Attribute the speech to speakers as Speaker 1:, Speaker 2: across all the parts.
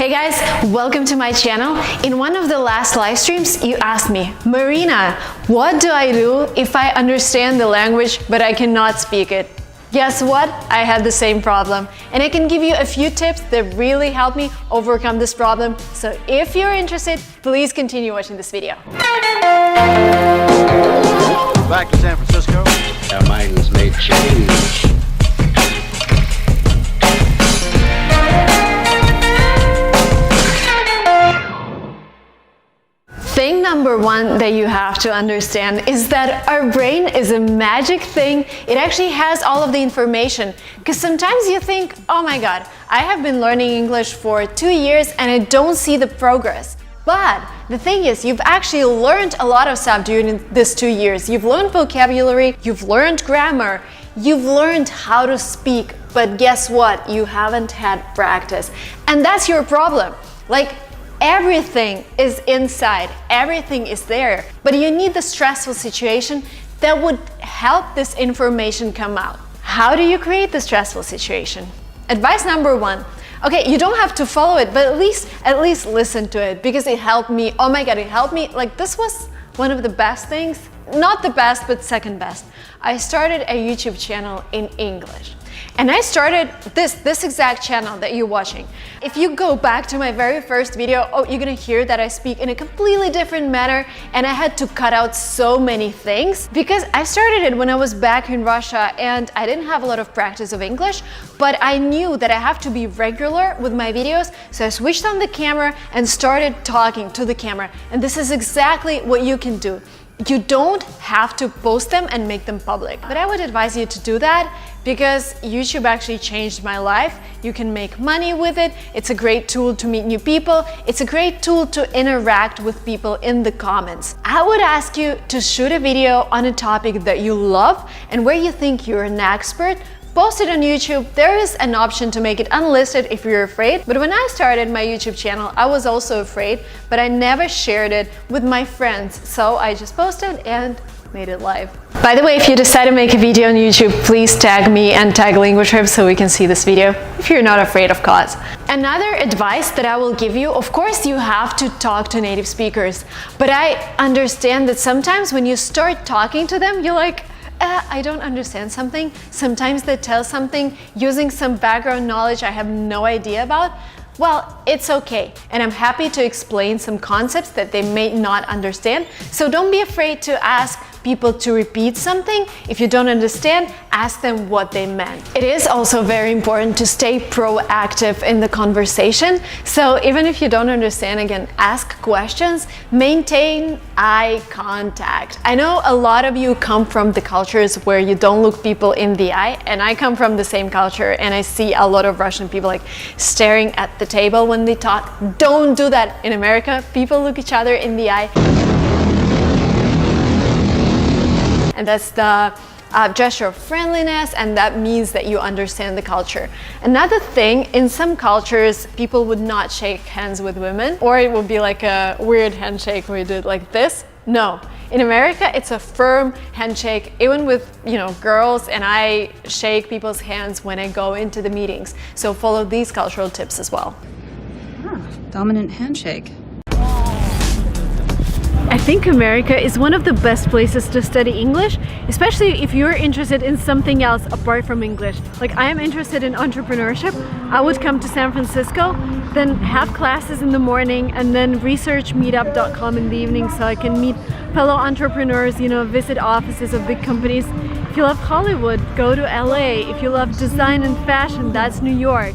Speaker 1: Hey guys, welcome to my channel. In one of the last live streams, you asked me, Marina, what do I do if I understand the language but I cannot speak it? Guess what? I had the same problem, and I can give you a few tips that really help me overcome this problem. So if you're interested, please continue watching this video.
Speaker 2: Back to San Francisco.
Speaker 3: Our minds may change.
Speaker 1: Thing number one that you have to understand is that our brain is a magic thing. It actually has all of the information. Because sometimes you think, oh my God, I have been learning English for 2 years and I don't see the progress. But the thing is, you've actually learned a lot of stuff during this 2 years. You've learned vocabulary, you've learned grammar, you've learned how to speak. But guess what? You haven't had practice. And that's your problem. Everything is inside, everything is there, but you need the stressful situation that would help this information come out. How do you create the stressful situation? Advice number one. Okay, you don't have to follow it, but at least listen to it, because it helped me. Oh my God, it helped me. This was one of the best things. Not the best, but second best. I started a YouTube channel in English. And I started this exact channel that you're watching. If you go back to my very first video, you're gonna hear that I speak in a completely different manner, and I had to cut out so many things because I started it when I was back in Russia and I didn't have a lot of practice of English, but I knew that I have to be regular with my videos, so I switched on the camera and started talking to the camera. And this is exactly what you can do. You don't have to post them and make them public, but I would advise you to do that because YouTube actually changed my life. You can make money with it. It's a great tool to meet new people. It's a great tool to interact with people in the comments. I would ask you to shoot a video on a topic that you love and where you think you're an expert. Post it on YouTube. There is an option to make it unlisted if you're afraid. But when I started my YouTube channel, I was also afraid, but I never shared it with my friends. So I just posted and made it live. By the way, if you decide to make a video on YouTube, please tag me and tag Language Trip so we can see this video, if you're not afraid, of course. Another advice that I will give you, of course, you have to talk to native speakers. But I understand that sometimes when you start talking to them, you're like, I don't understand something. Sometimes they tell something using some background knowledge I have no idea about. Well, it's okay, and I'm happy to explain some concepts that they may not understand. So don't be afraid to ask people to repeat something. If you don't understand, ask them what they meant. It is also very important to stay proactive in the conversation. So even if you don't understand, again, ask questions, maintain eye contact. I know a lot of you come from the cultures where you don't look people in the eye, and I come from the same culture, and I see a lot of Russian people staring at the table when they talk. Don't do that. In America, people look each other in the eye. And that's the gesture of friendliness, and that means that you understand the culture. Another thing, in some cultures, people would not shake hands with women, or it would be like a weird handshake where you do it like this. No. In America, it's a firm handshake, even with, girls, and I shake people's hands when I go into the meetings. So follow these cultural tips as well.
Speaker 4: Dominant handshake.
Speaker 1: I think America is one of the best places to study English, especially if you're interested in something else apart from English. I am interested in entrepreneurship. I would come to San Francisco, then have classes in the morning, and then research meetup.com in the evening so I can meet fellow entrepreneurs, visit offices of big companies. If you love Hollywood, go to LA. If you love design and fashion, that's New York.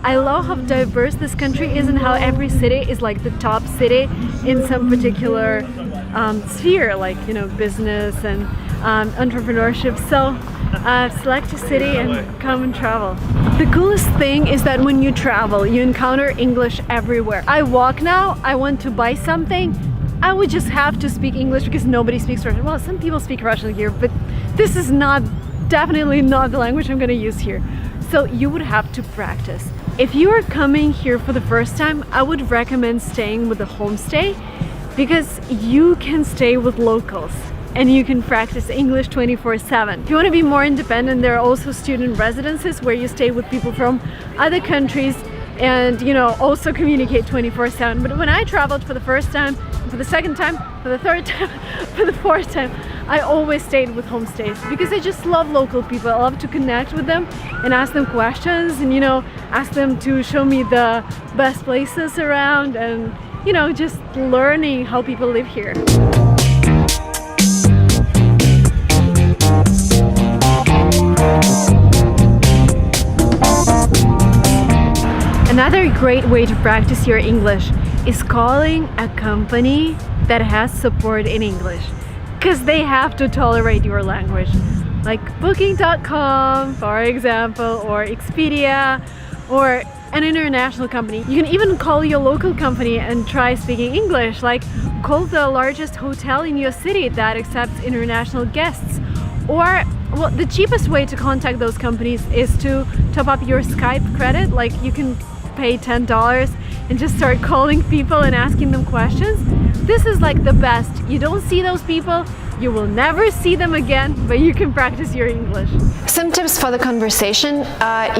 Speaker 1: I love how diverse this country is and how every city is the top city in some particular sphere, business and entrepreneurship. So select a city and come and travel. The coolest thing is that when you travel, you encounter English everywhere. I walk now, I want to buy something, I would just have to speak English because nobody speaks Russian. Well, some people speak Russian here, but this is definitely not the language I'm gonna use here. So you would have to practice. If you are coming here for the first time, I would recommend staying with a homestay because you can stay with locals and you can practice English 24/7. If you want to be more independent, there are also student residences where you stay with people from other countries and also communicate 24/7. But when I traveled for the first time, for the second time, for the third time, for the fourth time, I always stayed with homestays because I just love local people. I love to connect with them and ask them questions, and ask them to show me the best places around, and just learning how people live here. Another great way to practice your English is calling a company that has support in English, because they have to tolerate your language, like Booking.com, for example, or Expedia, or an international company. You can even call your local company and try speaking English, like call the largest hotel in your city that accepts international guests. Or, well, the cheapest way to contact those companies is to top up your Skype credit. Like, you can pay $10 and just start calling people and asking them questions. This is like the best. You don't see those people, you will never see them again, but you can practice your English. Some tips for the conversation: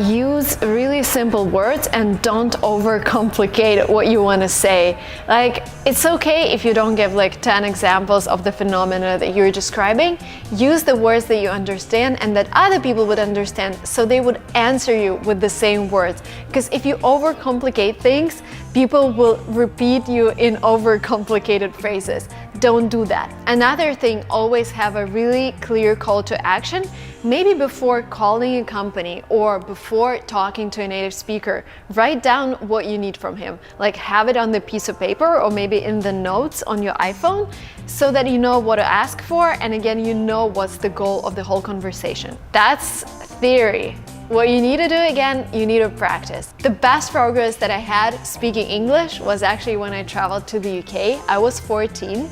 Speaker 1: use really simple words and don't overcomplicate what you want to say. Like, it's okay if you don't give like 10 examples of the phenomena that you're describing. Use the words that you understand and that other people would understand, so they would answer you with the same words. Because if you overcomplicate things, people will repeat you in overcomplicated phrases. Don't do that. Another thing, always have a really clear call to action. Maybe before calling a company or before talking to a native speaker, write down what you need from him. Like, have it on the piece of paper or maybe in the notes on your iPhone, so that you know what to ask for, and again, you know what's the goal of the whole conversation. That's theory. What you need to do, again, you need to practice. The best progress that I had speaking English was actually when I traveled to the UK. I was 14.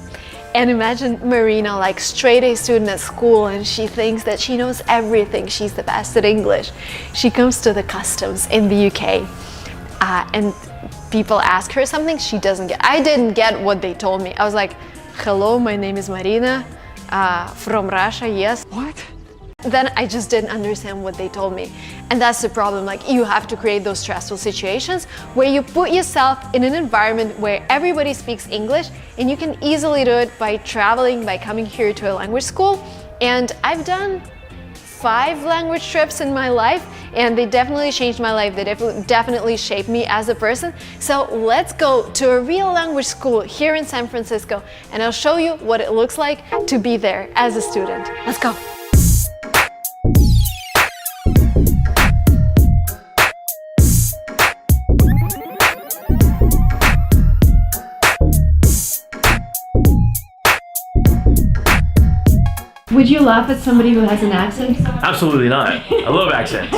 Speaker 1: And imagine Marina, like straight A student at school, and she thinks that she knows everything. She's the best at English. She comes to the customs in the UK, and people ask her something she doesn't get. I didn't get what they told me. I was like, hello, my name is Marina, from Russia, yes. What? Then I just didn't understand what they told me. And that's the problem. Like, you have to create those stressful situations where you put yourself in an environment where everybody speaks English, and you can easily do it by traveling, by coming here to a language school. And I've done 5 language trips in my life, and they definitely changed my life. They definitely shaped me as a person. So let's go to a real language school here in San Francisco, and I'll show you what it looks like to be there as a student. Let's go. Would you laugh at somebody who has an accent?
Speaker 5: Absolutely not. I love accents.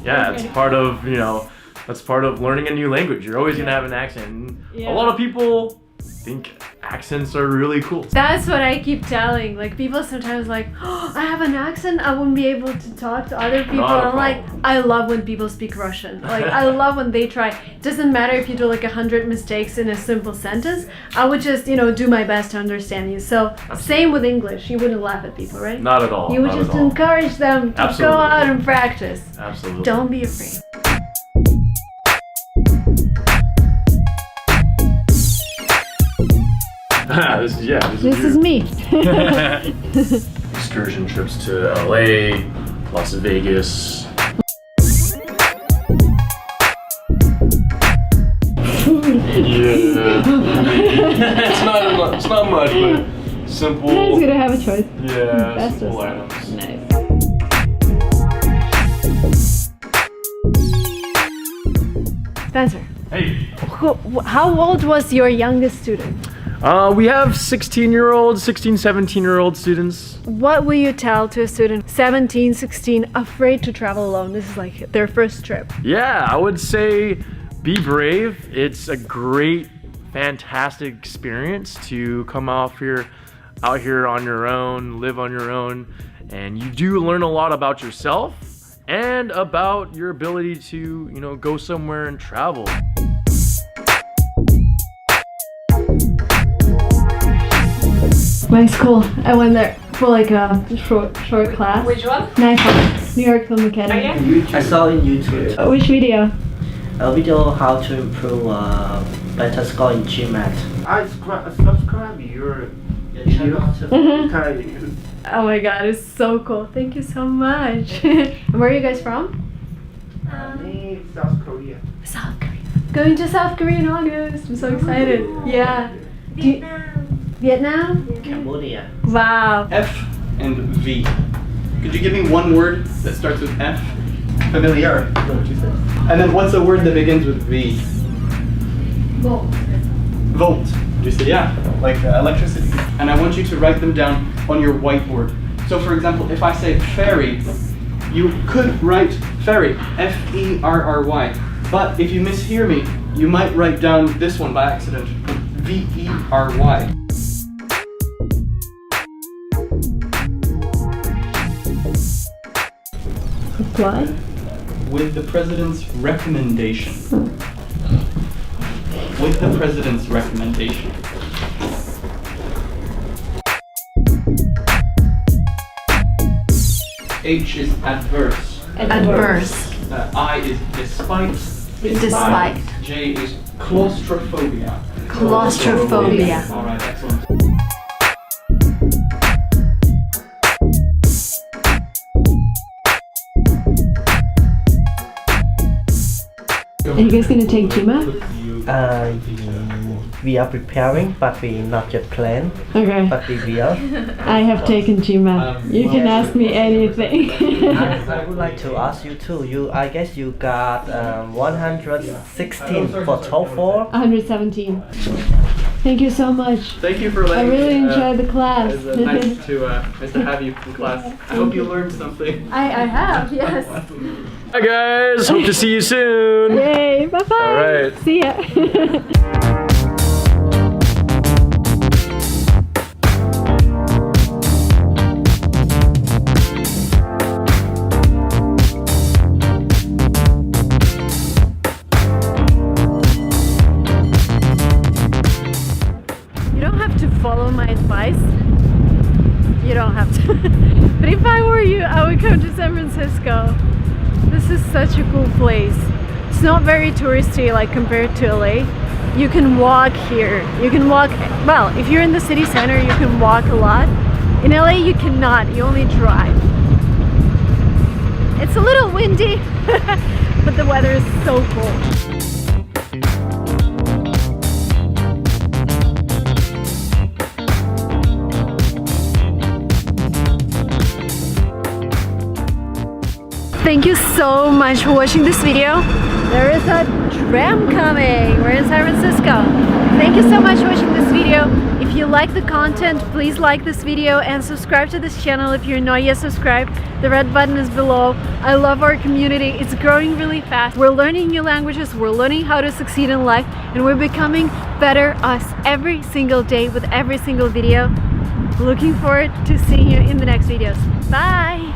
Speaker 5: Yeah, it's part of, that's part of learning a new language. You're always gonna have an accent. Yeah. A lot of people think accents are really cool.
Speaker 1: That's what I keep telling. Like, people sometimes like, oh, I have an accent, I wouldn't be able to talk to other people. I'm like, I love when people speak Russian. Like, I love when they try. It doesn't matter if you do like 100 mistakes in a simple sentence. I would just, do my best to understand you. So same with English. You wouldn't laugh at people, right?
Speaker 5: Not at all.
Speaker 1: You would just encourage them to go out and practice.
Speaker 5: Absolutely.
Speaker 1: Don't be afraid. This is me.
Speaker 5: Excursion trips to LA, Las Vegas. Yeah. it's not much, but simple.
Speaker 1: I was gonna have a choice.
Speaker 5: Yeah, simple items.
Speaker 1: Nice. Spencer.
Speaker 5: Hey.
Speaker 1: How old was your youngest student?
Speaker 5: We have 16-year-old, 16, 17-year-old students.
Speaker 1: What will you tell to a student 17, 16, afraid to travel alone? This is like their first trip.
Speaker 5: Yeah, I would say be brave. It's a great, fantastic experience to come out here on your own, live on your own, and you do learn a lot about yourself and about your ability to, go somewhere and travel.
Speaker 1: My school, I went there for like a short class.
Speaker 6: Which one?
Speaker 1: Nice one. New York Film Academy.
Speaker 6: Oh, yeah?
Speaker 7: I saw in YouTube.
Speaker 1: Which video?
Speaker 6: a video how to improve better score in GMAT.
Speaker 7: I subscribe your channel.
Speaker 1: Oh my god, it's so cool. Thank you so much. And where are you guys from?
Speaker 7: South Korea.
Speaker 1: South Korea. Going to South Korea in August. I'm so excited. Yeah. Vietnam?
Speaker 6: Cambodia.
Speaker 1: Wow.
Speaker 8: F and V. Could you give me one word that starts with F? Familiar. And then what's a word that begins with V?
Speaker 1: Volt.
Speaker 8: Volt. Did you say yeah? Like electricity. And I want you to write them down on your whiteboard. So for example, if I say ferry, you could write ferry, F-E-R-R-Y. But if you mishear me, you might write down this one by accident, V-E-R-Y.
Speaker 1: Apply?
Speaker 8: With the president's recommendation. With the president's recommendation. H is adverse.
Speaker 1: Adverse.
Speaker 8: I is despite.
Speaker 1: Despite.
Speaker 8: J is claustrophobia.
Speaker 1: Claustrophobia.
Speaker 8: Alright, excellent.
Speaker 1: Are you guys gonna take GMAT?
Speaker 6: We are preparing, but we not yet plan.
Speaker 1: Okay.
Speaker 6: But we will.
Speaker 1: I have taken GMAT. You can ask me anything.
Speaker 6: I would like to ask you too. I guess you got 116 for TOEFL.
Speaker 1: 117. Thank you so much.
Speaker 8: Thank you for
Speaker 1: I
Speaker 8: letting
Speaker 1: really
Speaker 8: me.
Speaker 1: enjoyed the class.
Speaker 8: It's nice to have you in class. I hope you learned something.
Speaker 1: I have, yes.
Speaker 5: Hi guys, hope to see you soon.
Speaker 1: Yay, bye bye.
Speaker 5: All right.
Speaker 1: See ya. You don't have to follow my advice. You don't have to. But if I were you, I would come to San Francisco. This is such a cool place. It's not very touristy like compared to LA. You can walk here. You can walk, well, if you're in the city center, you can walk a lot. In LA, you cannot. You only drive. It's a little windy, but the weather is so cool. Thank you so much for watching this video. There is a tram coming. We're in San Francisco. Thank you so much for watching this video. If you like the content, please like this video and subscribe to this channel if you're not yet subscribed. The red button is below. I love our community. It's growing really fast. We're learning new languages. We're learning how to succeed in life, and we're becoming better us every single day with every single video. Looking forward to seeing you in the next videos. Bye!